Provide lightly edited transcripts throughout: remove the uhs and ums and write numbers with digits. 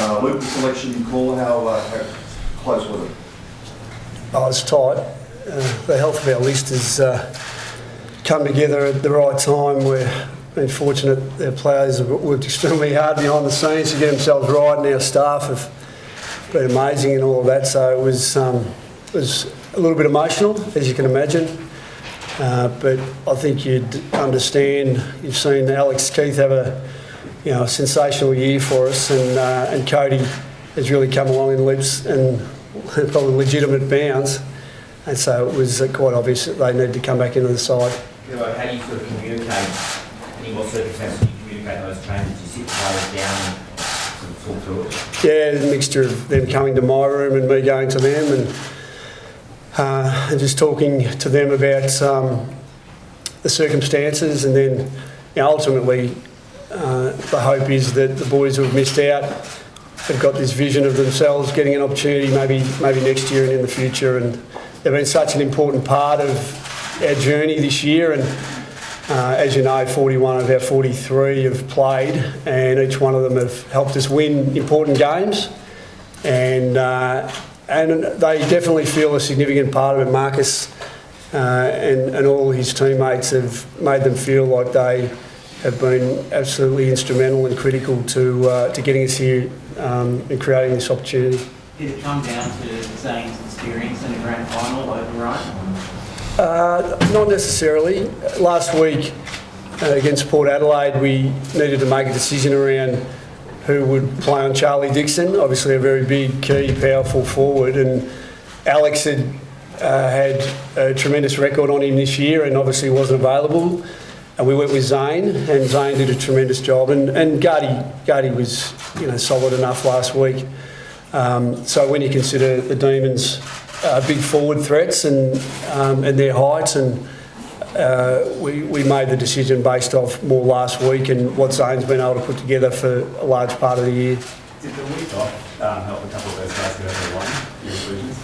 Luke, the selection call, how close was it? Oh, it's tight. The health of our list has come together at the right time. We're been fortunate our players have worked extremely hard behind the scenes to get themselves right, and our staff have been amazing and all of that. So it was a little bit emotional, as you can imagine. But I think you'd understand. You've seen Alex Keith have a sensational year for us, and Cody has really come along in leaps and probably legitimate bounds. And so it was quite obvious that they needed to come back into the side. How do you sort of communicate, in what circumstances do you communicate those changes? Do you sit the players down and sort of talk through it? Yeah, a mixture of them coming to my room and me going to them, and just talking to them about the circumstances, and then ultimately the hope is that the boys who have missed out have got this vision of themselves getting an opportunity maybe next year and in the future, and they've been such an important part of our journey this year. And as you know, 41 of our 43 have played, and each one of them have helped us win important games, and they definitely feel a significant part of it. Marcus and all his teammates have made them feel like they have been absolutely instrumental and critical to getting us here and creating this opportunity. Did it come down to Zane's experience in a grand final over Ryan? Not necessarily. Last week against Port Adelaide, we needed to make a decision around who would play on Charlie Dixon, obviously a very big, key, powerful forward, and Alex had had a tremendous record on him this year and obviously wasn't available. And we went with Zane, and Zane did a tremendous job. And Gardy was solid enough last week. So when you consider the Demons' big forward threats and their height, and we made the decision based off more last week and what Zane's been able to put together for a large part of the year. Did the week off help a couple of those guys get over the line, your inclusions?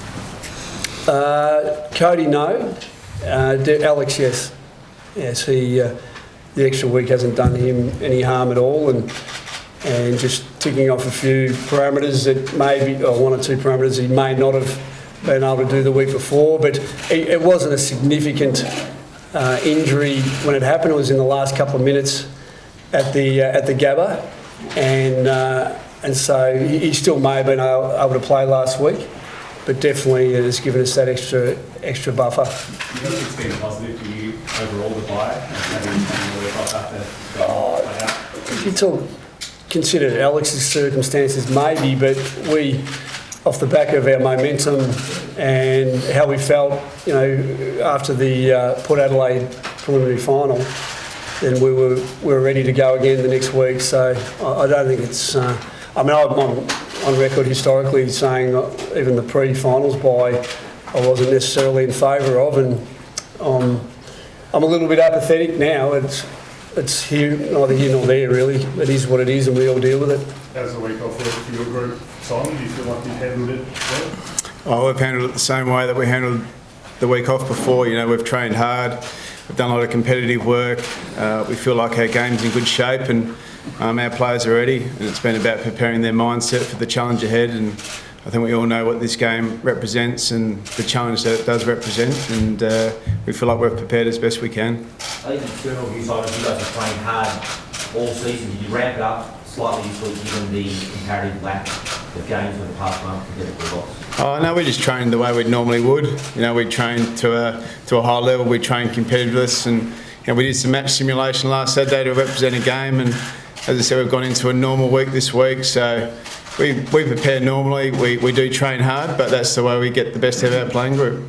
Cody, no. Alex, yes. Yes, the extra week hasn't done him any harm at all, and just ticking off a few parameters that maybe, or one or two parameters he may not have been able to do the week before, but it wasn't a significant injury when it happened. It was in the last couple of minutes at the Gabba, and so he still may have been able to play last week, but definitely it has given us that extra buffer. Do you think it's been positive for you overall, the bye, having the week off after if you consider Alex's circumstances, maybe, but we, off the back of our momentum and how we felt, after the Port Adelaide preliminary final, then we were ready to go again the next week. So I don't think it's. I'm on record historically saying even the pre-finals bye I wasn't necessarily in favour of, and I'm a little bit apathetic now. It's here, neither here nor there really. It is what it is, and we all deal with it. How's the week off for your group, Simon? Do you feel like you've handled it well? Oh, we've handled it the same way that we handled the week off before. We've trained hard, we've done a lot of competitive work. We feel like our game's in good shape, and our players are ready. And it's been about preparing their mindset for the challenge ahead. And I think we all know what this game represents and the challenge that it does represent. And we feel like we've prepared as best we can. I think the external view side of you guys have trained hard all season. Did you ramp it up slightly this week given the comparative lack of games in the past month to get it to the box? Oh no, we just trained the way we normally would. We trained to a high level. We trained competitiveness, and we did some match simulation last Saturday to represent a game. And as I said, we've gone into a normal week this week. So we prepare normally. We do train hard, but that's the way we get the best out of our playing group.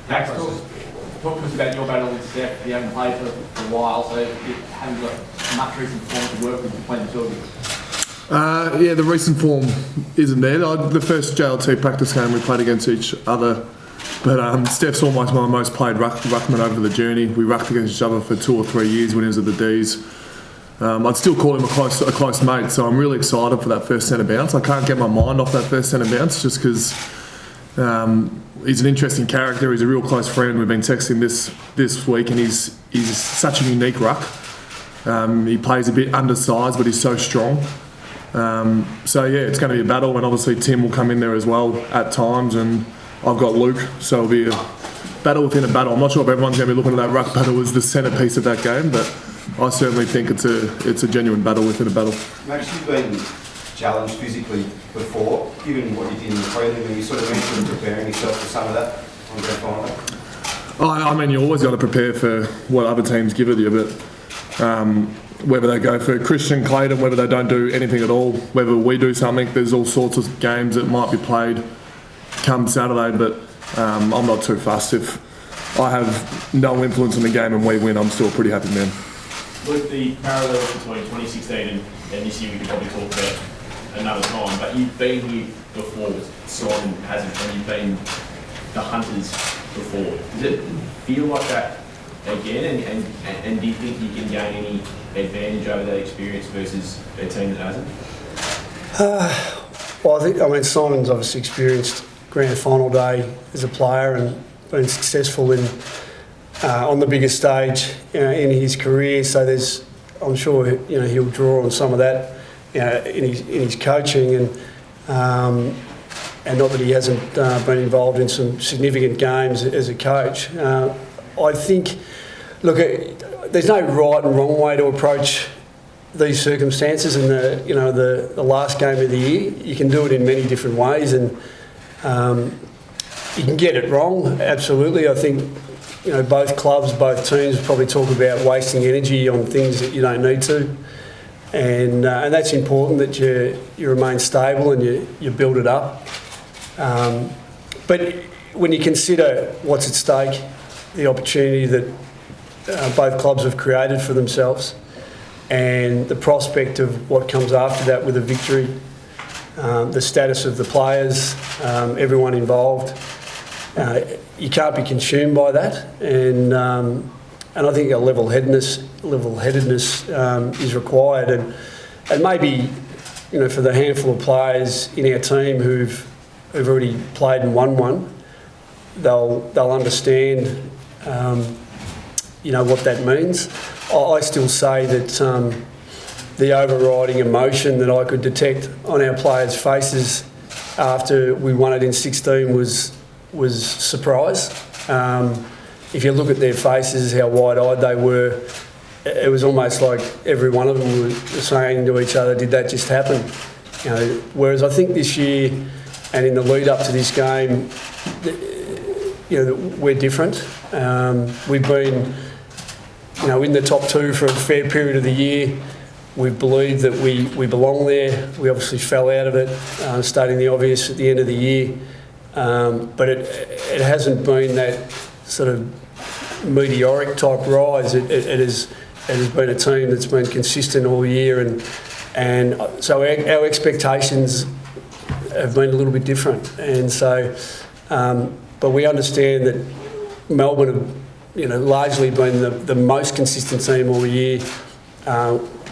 Max, talk to us about your battle with Steph. You haven't played for a while, so you haven't got much recent form to work with between the two of you. Yeah, the recent form isn't there. The first JLT practice game we played against each other, but Steph's almost my most played ruckman over the journey. We rucked against each other for 2 or 3 years when he was at the D's. I'd still call him a close mate, so I'm really excited for that first centre bounce. I can't get my mind off that first centre bounce just because he's an interesting character. He's a real close friend. We've been texting this week, and he's such a unique ruck. He plays a bit undersized, but he's so strong. So yeah, it's going to be a battle, and obviously Tim will come in there as well at times, and I've got Luke, so it'll be a battle within a battle. I'm not sure if everyone's going to be looking at that ruck battle as the centrepiece of that game, but I certainly think it's a genuine battle within a battle. Max, you've been challenged physically before, given what you did in the prelim, and you sort of mentioned preparing yourself for some of that on grand final. I mean, you always got to prepare for what other teams give it you, but whether they go for Christian Clayton, whether they don't do anything at all, whether we do something, there's all sorts of games that might be played come Saturday, but I'm not too fussed. If I have no influence on the game and we win, I'm still a pretty happy man. With the parallels between 2016 and this year, we could probably talk about another time, but you've been here before, Simon hasn't, and you've been the Hunters before. Does it feel like that again, and do you think you can gain any advantage over that experience versus a team that hasn't? Well, I mean, Simon's obviously experienced grand final day as a player and been successful on the biggest stage in his career. So I'm sure he'll draw on some of that in his coaching, and not that he hasn't been involved in some significant games as a coach. I think, look, there's no right and wrong way to approach these circumstances. In the last game of the year, you can do it in many different ways, and you can get it wrong. Absolutely, I think both clubs, both teams probably talk about wasting energy on things that you don't need to, and that's important that you remain stable and you build it up. But when you consider what's at stake, the opportunity that both clubs have created for themselves, and the prospect of what comes after that with a victory, the status of the players, everyone involved, you can't be consumed by that, and I think a level-headedness is required, and maybe for the handful of players in our team who've already played and won one, they'll understand what that means. I still say that the overriding emotion that I could detect on our players' faces after we won it in 16 was surprise. If you look at their faces, how wide-eyed they were, it was almost like every one of them was saying to each other, "Did that just happen?" Whereas I think this year and in the lead-up to this game, we're different. We've been in the top two for a fair period of the year. We've believed that we belong there. We obviously fell out of it, stating the obvious at the end of the year. But it hasn't been that sort of meteoric type rise. It has been a team that's been consistent all year, and so our expectations have been a little bit different. And so, but we understand that Melbourne have largely been the most consistent team all year,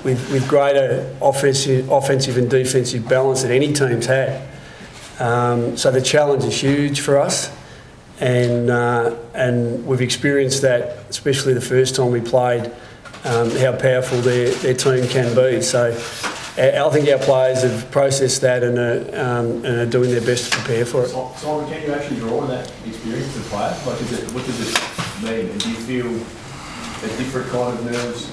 with greater offensive and defensive balance than any team's had. So the challenge is huge for us, and we've experienced that, especially the first time we played, how powerful their team can be. So I think our players have processed that and are doing their best to prepare for it. Simon, can you actually draw on that experience as a player? What does it mean? And do you feel a different kind of nerves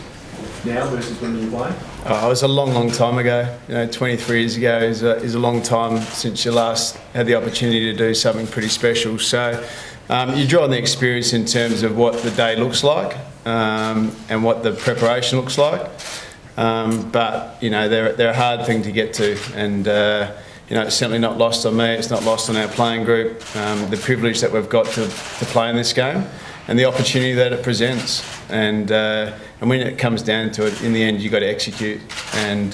now versus when you were playing? It was a long time ago. 23 years ago is a long time since you last had the opportunity to do something pretty special. So you draw on the experience in terms of what the day looks like and what the preparation looks like. But they're a hard thing to get to, and it's certainly not lost on me. It's not lost on our playing group. The privilege that we've got to play in this game, and the opportunity that it presents, and when it comes down to it, in the end, you've got to execute, and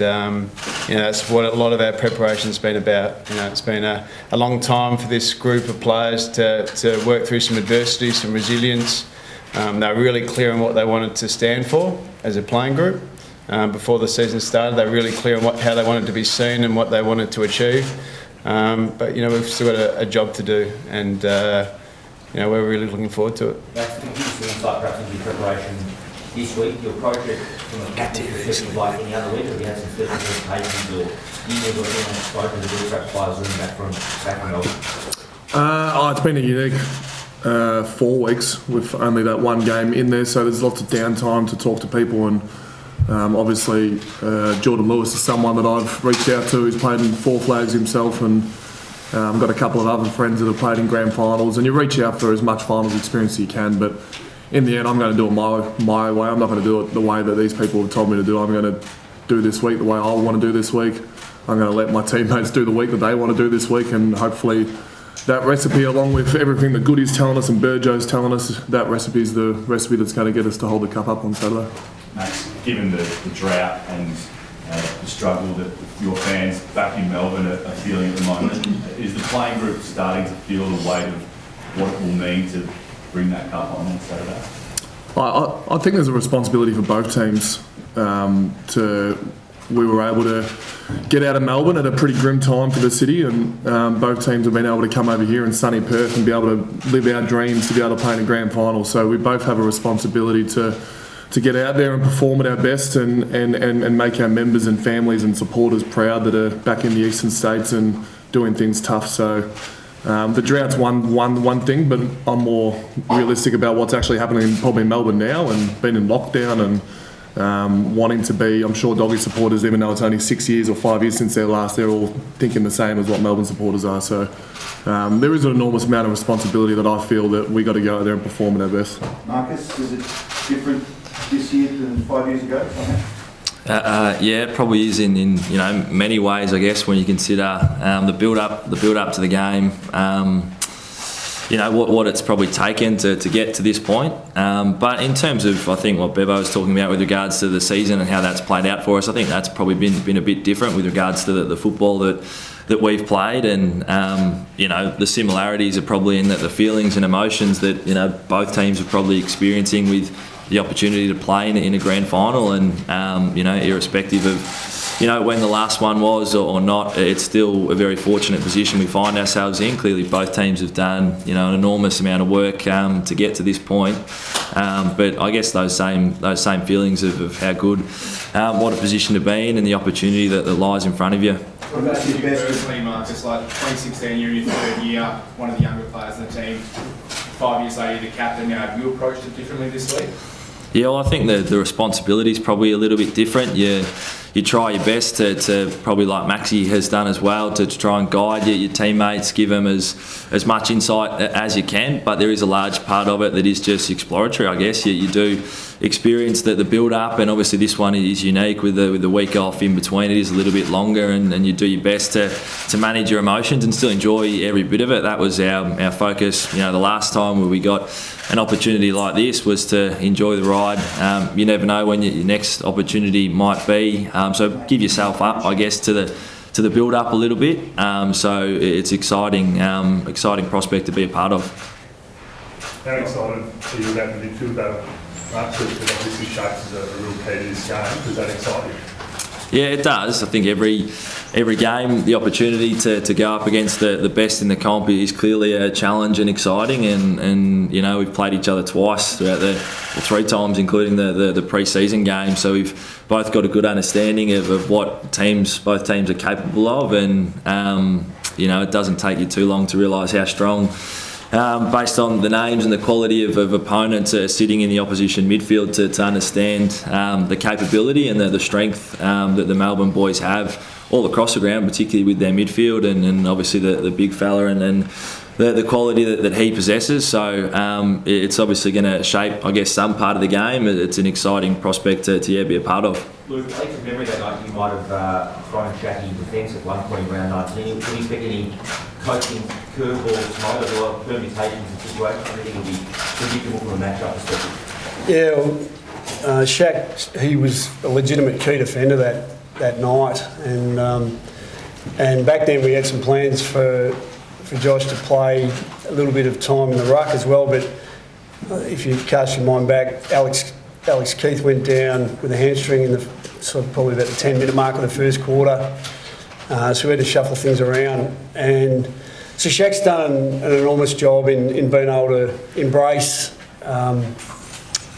that's what a lot of our preparation's been about. It's been a long time for this group of players to work through some adversity, some resilience. They were really clear on what they wanted to stand for as a playing group. Before the season started, they were really clear on how they wanted to be seen and what they wanted to achieve. But we've still got a job to do, and we're really looking forward to it. That's the insight perhaps into your preparation this week? Do you approach it from a captain perspective like any other week, or do you have some special presentations or unique or anyone spoken to do perhaps players running back from Melbourne? It's been a unique 4 weeks with only that one game in there, so there's lots of downtime to talk to people, and obviously Jordan Lewis is someone that I've reached out to who's played in 4 flags himself, and I've got a couple of other friends that have played in grand finals, and you reach out for as much finals experience as you can, but in the end I'm going to do it my way. I'm not going to do it the way that these people have told me to do. I'm going to do this week the way I want to do this week. I'm going to let my teammates do the week that they want to do this week, and hopefully that recipe, along with everything that Goody's telling us and Burjo's telling us, that recipe is the recipe that's going to get us to hold the cup up on Saturday. Max, given the drought and the struggle that your fans back in Melbourne are feeling at the moment, is the playing group starting to feel the weight of what it will mean to bring that cup on Saturday? I think there's a responsibility for both teams. We were able to get out of Melbourne at a pretty grim time for the city, and both teams have been able to come over here in sunny Perth and be able to live our dreams to be able to play in a grand final. So we both have a responsibility to get out there and perform at our best and make our members and families and supporters proud that are back in the eastern states and doing things tough. So the drought's one thing, but I'm more realistic about what's actually happening probably in Melbourne now, and being in lockdown and wanting to be, I'm sure Doggy supporters, even though it's only 6 years or 5 years since their last, they're all thinking the same as what Melbourne supporters are. So there is an enormous amount of responsibility that I feel that we got to go out there and perform at our best. Marcus, is it different this year than 5 years ago? Yeah, it probably is in many ways, I guess, when you consider the build up to the game. What it's probably taken to get to this point. But in terms of, I think, what Bevo was talking about with regards to the season and how that's played out for us, I think that's probably been a bit different with regards to the football that we've played, and the similarities are probably in that the feelings and emotions that both teams are probably experiencing with the opportunity to play in a grand final, and irrespective of when the last one was or not, it's still a very fortunate position we find ourselves in. Clearly both teams have done an enormous amount of work to get to this point, but I guess those same feelings of how good, what a position to be in, and the opportunity that lies in front of you. What about you personally, Marcus? Like 2016, you're in your 3rd year, one of the younger players in the team. 5 years later, you're the captain. Have you approached it differently this week? Yeah, well, I think the responsibility is probably a little bit different. You try your best to probably, like Maxi has done as well, to try and guide your teammates, give them as much insight as you can. But there is a large part of it that is just exploratory, I guess. You do experience the build-up, and obviously this one is unique with the week off in between. It is a little bit longer, and you do your best to manage your emotions and still enjoy every bit of it. That was our focus. The last time where we got an opportunity like this was to enjoy the ride. You never know when your next opportunity might be, so give yourself up, I guess, to the build up a little bit. So it's exciting prospect to be a part of. How excited are you about the midfield battle? Because obviously Shakes is a real key to this game. Does that excite you? Yeah, it does. I think every game, the opportunity to go up against the best in the comp is clearly a challenge and exciting. And we've played each other twice throughout the 3 times, including the pre-season game. So we've both got a good understanding of what both teams are capable of. And it doesn't take you too long to realise how strong, based on the names and the quality of opponents sitting in the opposition midfield, to understand the capability and the strength that the Melbourne boys have all across the ground, particularly with their midfield and obviously the big fella and the quality that he possesses. So it's obviously going to shape, I guess, some part of the game. It's an exciting prospect to be a part of. Luke, I think from memory that night you might have thrown Jackie in defence at one point in round 19. Can you expect any coaching curveballs tonight, or permutations and situations? I think it'll be predictable from a match-up perspective. Yeah, well, Shaq, he was a legitimate key defender that night, and back then we had some plans for Josh to play a little bit of time in the ruck as well. But if you cast your mind back, Alex Keith went down with a hamstring in the probably about the 10-minute mark of the first quarter. So we had to shuffle things around, and so Shaq's done an enormous job in being able to embrace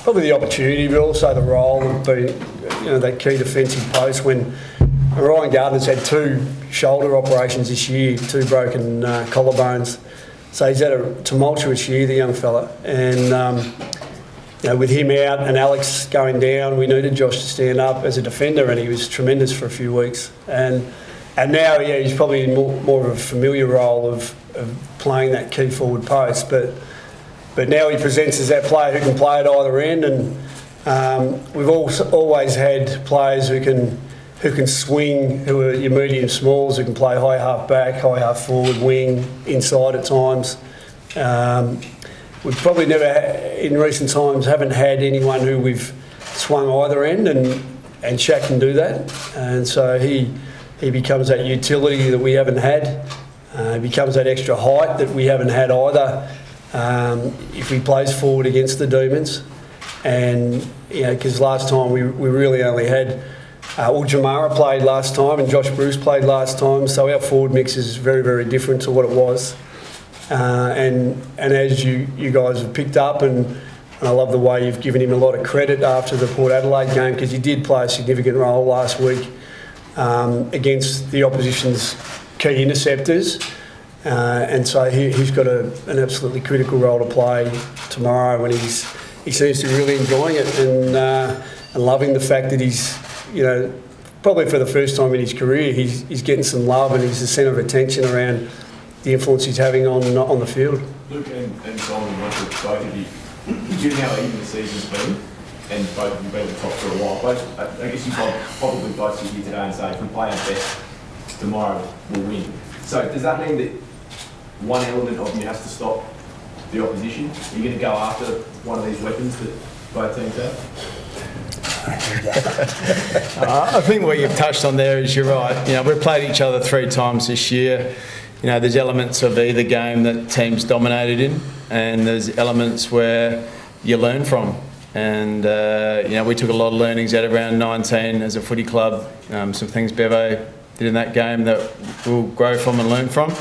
probably the opportunity, but also the role of being, that key defensive post. When Ryan Gardner's had 2 shoulder operations this year, 2 broken collarbones, so he's had a tumultuous year, the young fella. And with him out and Alex going down, we needed Josh to stand up as a defender, and he was tremendous for a few weeks. And now, he's probably in more of a familiar role of playing that key forward post, but now he presents as that player who can play at either end, and we've always had players who can swing, who are your medium smalls, who can play high half back, high half forward, wing, inside at times. We've probably never, in recent times, haven't had anyone who we've swung either end, and Shaq can do that, and so he becomes that utility that we haven't had. He becomes that extra height that we haven't had either. If he plays forward against the Demons, and because last time we really only had Jamara played last time and Josh Bruce played last time, so our forward mix is very, very different to what it was. And as you guys have picked up, and I love the way you've given him a lot of credit after the Port Adelaide game, because he did play a significant role last week against the opposition's key interceptors. And so he's got an absolutely critical role to play tomorrow, when he seems to be really enjoying it and loving the fact that he's, probably for the first time in his career, he's getting some love, and he's the centre of attention around the influence he's having on the field. Luke and Simon, both of you, given how even the season's been, and both of you been at the top for a while, I guess you probably both sit here today and say, if we play our best tomorrow, we'll win. So does that mean that one element of you has to stop the opposition? Are you going to go after one of these weapons that both teams have? I think what you've touched on there is you're right. We've played each other 3 times this year. There's elements of either game that teams dominated in, and there's elements where you learn from. And, we took a lot of learnings out of round 19 as a footy club. Some things Bevo did in that game that we'll grow from and learn from.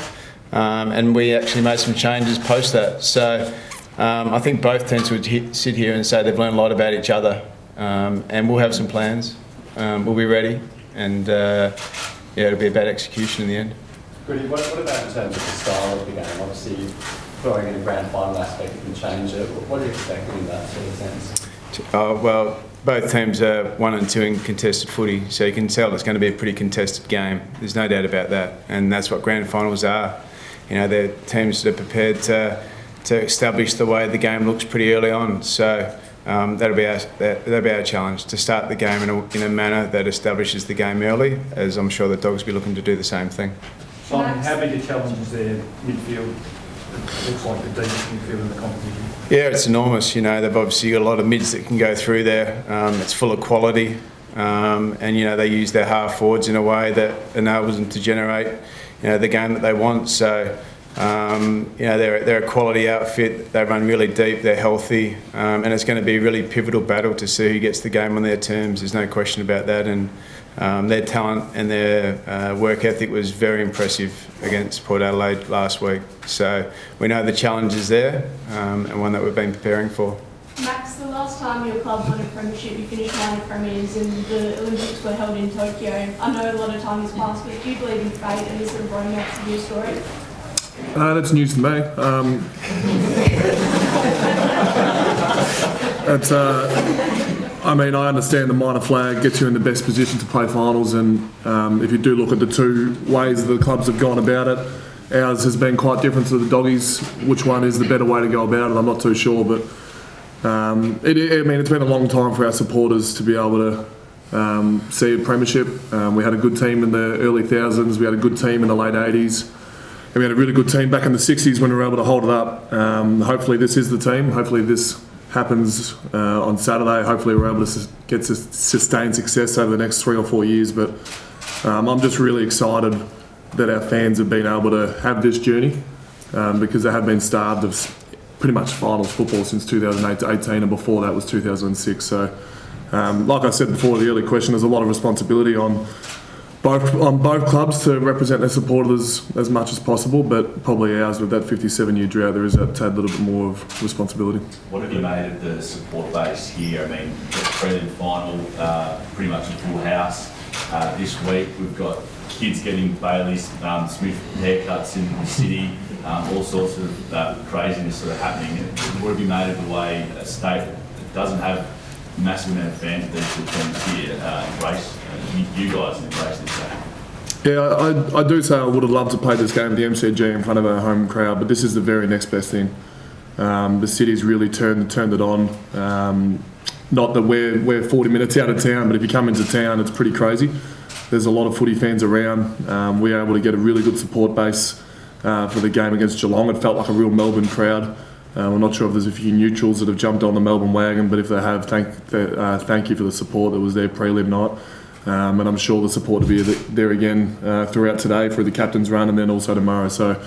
And we actually made some changes post that. So I think both teams would sit here and say they've learned a lot about each other. And we'll have some plans. We'll be ready. And, it'll be about execution in the end. Goody, what about in terms of the style of the game? Obviously, throwing in a grand final aspect, you can change it. What are you expecting in that sort of sense? Well, both teams are 1 and 2 in contested footy, so you can tell it's going to be a pretty contested game. There's no doubt about that, and that's what grand finals are. They're teams that are prepared to establish the way the game looks pretty early on. So that'll be our challenge, to start the game in a manner that establishes the game early, as I'm sure the Dogs will be looking to do the same thing. Simon, how big a challenge is their midfield? It looks like the deepest midfield in the competition. Yeah, it's enormous. They've obviously got a lot of mids that can go through there. It's full of quality, and they use their half forwards in a way that enables them to generate, the game that they want. So, they're a quality outfit. They run really deep. They're healthy, and it's going to be a really pivotal battle to see who gets the game on their terms. There's no question about that. And their talent and their work ethic was very impressive against Port Adelaide last week. So we know the challenge is there, and one that we've been preparing for. Max, the last time your club won a premiership, you finished 9 premiers, and the Olympics were held in Tokyo. I know a lot of time has passed, but do you believe in fate and is sort of romance of your story? That's news to me. I understand the minor flag gets you in the best position to play finals, and if you do look at the 2 ways the clubs have gone about it, ours has been quite different to the Doggies. Which one is the better way to go about it, I'm not too sure, but it's been a long time for our supporters to be able to see a premiership. We had a good team in the early 2000s, we had a good team in the late 80s, and we had a really good team back in the 60s when we were able to hold it up. Hopefully this is the team. Hopefully this happens on Saturday. Hopefully we're able to get sustained success over the next 3 or 4 years. But I'm just really excited that our fans have been able to have this journey, because they have been starved of pretty much finals football since 2008 to 18, and before that was 2006. So like I said before, the early question, there's a lot of responsibility on both clubs to represent their supporters as much as possible, but probably ours with that 57-year drought, there is a tad little bit more of responsibility. What have you made of the support base here? I mean, the prelim final, pretty much a full house. This week we've got kids getting Bailey Smith haircuts in the city, all sorts of craziness sort of happening. What have you made of the way a state that doesn't have a massive amount of fans of these two teams here embrace, you guys embrace this game? Yeah, I do say I would have loved to play this game at the MCG in front of our home crowd, but this is the very next best thing. The city's really turned it on. Not that we're 40 minutes out of town, but if you come into town, it's pretty crazy. There's a lot of footy fans around. We were able to get a really good support base for the game against Geelong. It felt like a real Melbourne crowd. I'm not sure if there's a few neutrals that have jumped on the Melbourne wagon, but if they have, thank you for the support that was there prelim night. And I'm sure the support will be there again throughout today for the captain's run and then also tomorrow. So,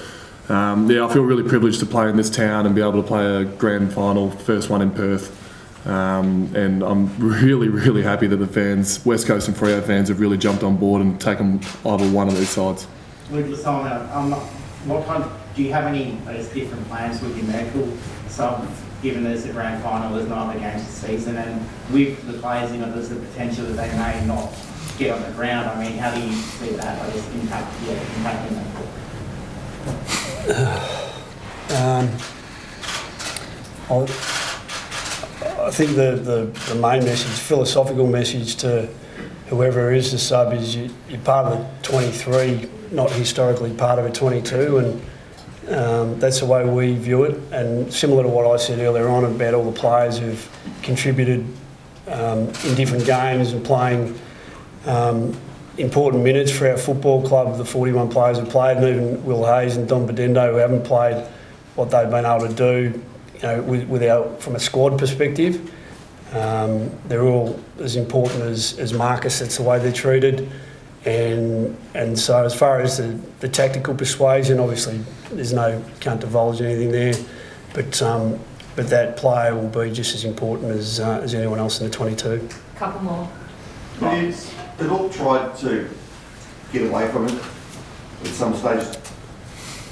I feel really privileged to play in this town and be able to play a grand final, first one in Perth. And I'm really, really happy that the fans, West Coast and Freo fans, have really jumped on board and taken either one of these sides. What kind? Do you have any different plans with your medical sub, given there's a grand final, there's no other games this season, and with the players, there's the potential that they may not get on the ground? I mean, how do you see that, impacting that? I think the main message, philosophical message to whoever is the sub is you're part of the 23, not historically part of a 22, and that's the way we view it. And similar to what I said earlier on about all the players who've contributed in different games and playing important minutes for our football club, the 41 players who played, and even Will Hayes and Don Bedendo who haven't played what they've been able to do, from a squad perspective. They're all as important as Marcus. That's the way they're treated. And so as far as the tactical persuasion, obviously can't divulge anything there, but that player will be just as important as anyone else in the 22. Couple more. They've all tried to get away from it at some stage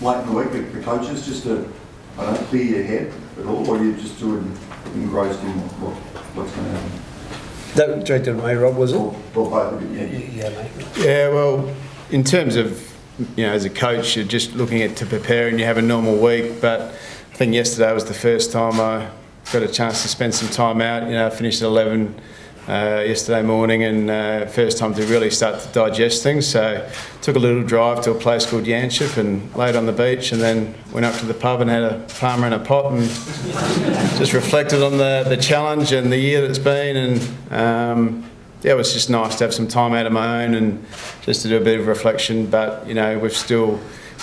late in the week, the coaches, just to clear your head at all, or are you just engrossed in what's going to happen? That directed at me, Rob, was it? Well, both of you, Yeah, mate. Yeah, well, in terms of, as a coach, you're just looking at to prepare and you have a normal week, but I think yesterday was the first time I got a chance to spend some time out. I finished at 11 yesterday morning, and first time to really start to digest things. So took a little drive to a place called Yanchep and laid on the beach, and then went up to the pub and had a Palmer and a pot, and just reflected on the challenge and the year that's been. And it was just nice to have some time out of my own and just to do a bit of reflection. But we've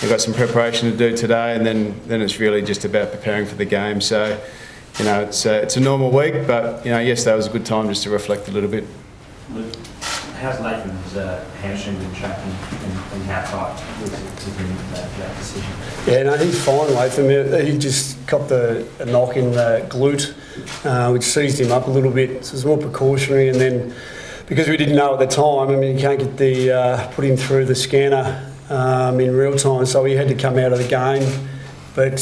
got some preparation to do today, and then it's really just about preparing for the game. So it's a normal week, but yesterday was a good time just to reflect a little bit. How's Latham's hamstring been tracking, and how tight was it in that decision? Yeah, no, he's fine, Latham. He just copped a knock in the glute, which seized him up a little bit. So it was more precautionary, and then because we didn't know at the time, you can't get put him through the scanner in real time, so he had to come out of the game. But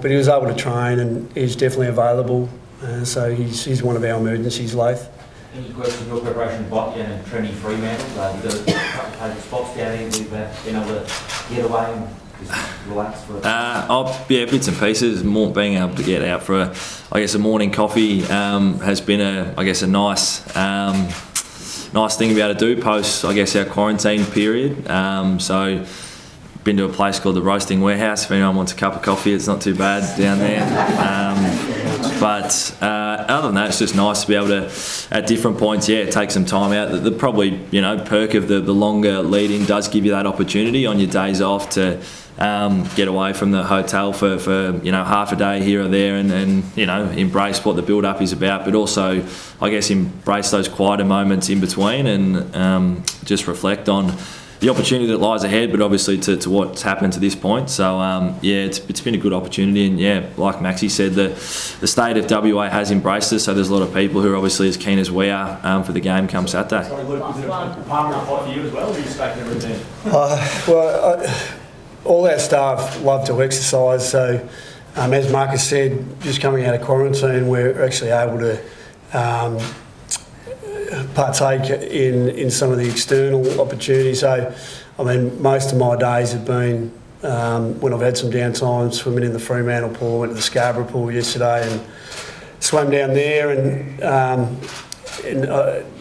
he was able to train, and he's definitely available. So he's one of our emergencies, Lath. Any questions on your preparation, Botyan and Trenny Fremantle? You've got a couple of spots down here we've been able to get away and just relax for it. Bits and pieces. More being able to get out for a morning coffee has been a nice thing to be able to do post our quarantine period. So been to a place called the Roasting Warehouse. If anyone wants a cup of coffee, it's not too bad down there. But other than that, it's just nice to be able to, at different points, take some time out. The probably perk of the longer lead-in does give you that opportunity on your days off to get away from the hotel for half a day here or there, and embrace what the build-up is about, but also embrace those quieter moments in between, and just reflect on the opportunity that lies ahead, but obviously to what's happened to this point. So it's been a good opportunity, and like Maxie said, the state of WA has embraced us. So there's a lot of people who are obviously as keen as we are for the game come Saturday. Sorry, Luke, was it a partner pot for you as well, or are you just taking everything? All our staff love to exercise, so as Marcus said, just coming out of quarantine, we're actually able to partake in some of the external opportunities. So, I mean, most of my days have been when I've had some downtime, swimming in the Fremantle pool, went to the Scarborough pool yesterday and swam down there, and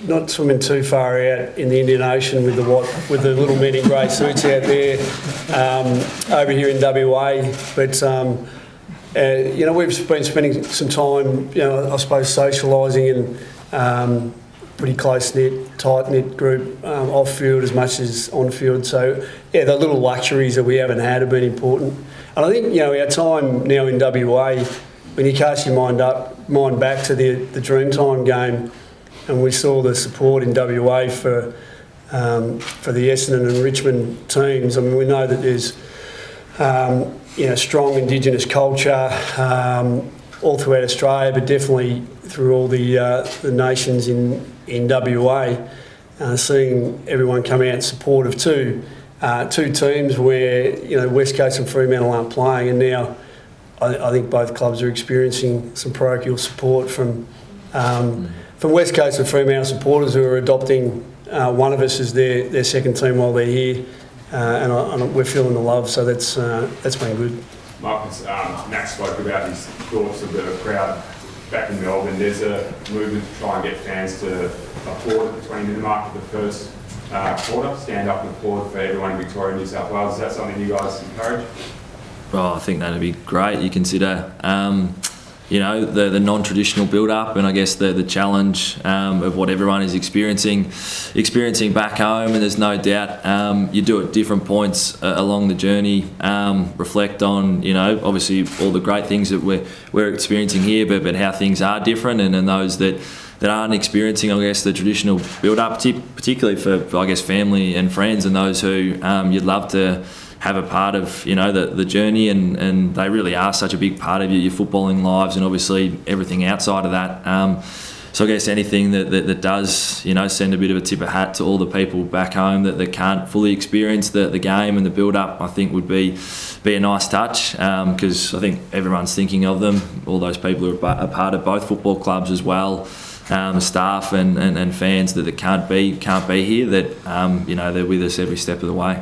not swimming too far out in the Indian Ocean with the little men in grey suits out there over here in WA. But we've been spending some time, I suppose, socialising and pretty close-knit, tight-knit group off-field as much as on-field. So, the little luxuries that we haven't had have been important. And I think, our time now in WA, when you cast your mind back to the Dreamtime game, and we saw the support in WA for the Essendon and Richmond teams. I mean, we know that there's strong Indigenous culture all throughout Australia, but definitely through all the nations in WA. Seeing everyone come out in support of two teams where West Coast and Fremantle aren't playing, and now I think both clubs are experiencing some parochial support from West Coast and Fremantle supporters who are adopting one of us as their second team while they're here, and we're feeling the love, so that's been good. Marcus, Max spoke about his thoughts of the crowd back in Melbourne. There's a movement to try and get fans to applaud at the 20-minute mark of the first quarter, stand up and applaud for everyone in Victoria and New South Wales. Is that something you guys encourage? Well, I think that'd be great. You consider, the non-traditional build-up, and I guess the challenge of what everyone is experiencing back home. And there's no doubt you do at different points along the journey. Reflect on, obviously all the great things that we're experiencing here, but how things are different, and those that aren't experiencing, I guess, the traditional build-up, particularly for I guess family and friends and those who you'd love to have a part of, the journey, and they really are such a big part of your footballing lives, and obviously everything outside of that. So I guess anything that does, send a bit of a tip of hat to all the people back home that can't fully experience the game and the build-up, I think would be a nice touch, because I think everyone's thinking of them, all those people who are a part of both football clubs as well, staff and fans that can't be here, that they're with us every step of the way.